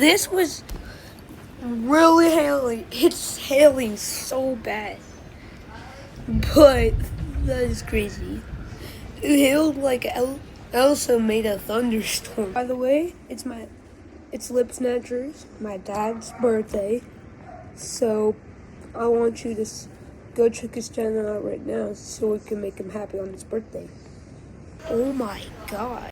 this was really hailing. It's hailing so bad. But that is crazy. It hailed like Elsa made a thunderstorm. By the way, it's Lip Snatchers, my dad's birthday. So I want you to go check his channel out right now so we can make him happy on his birthday. Oh my god.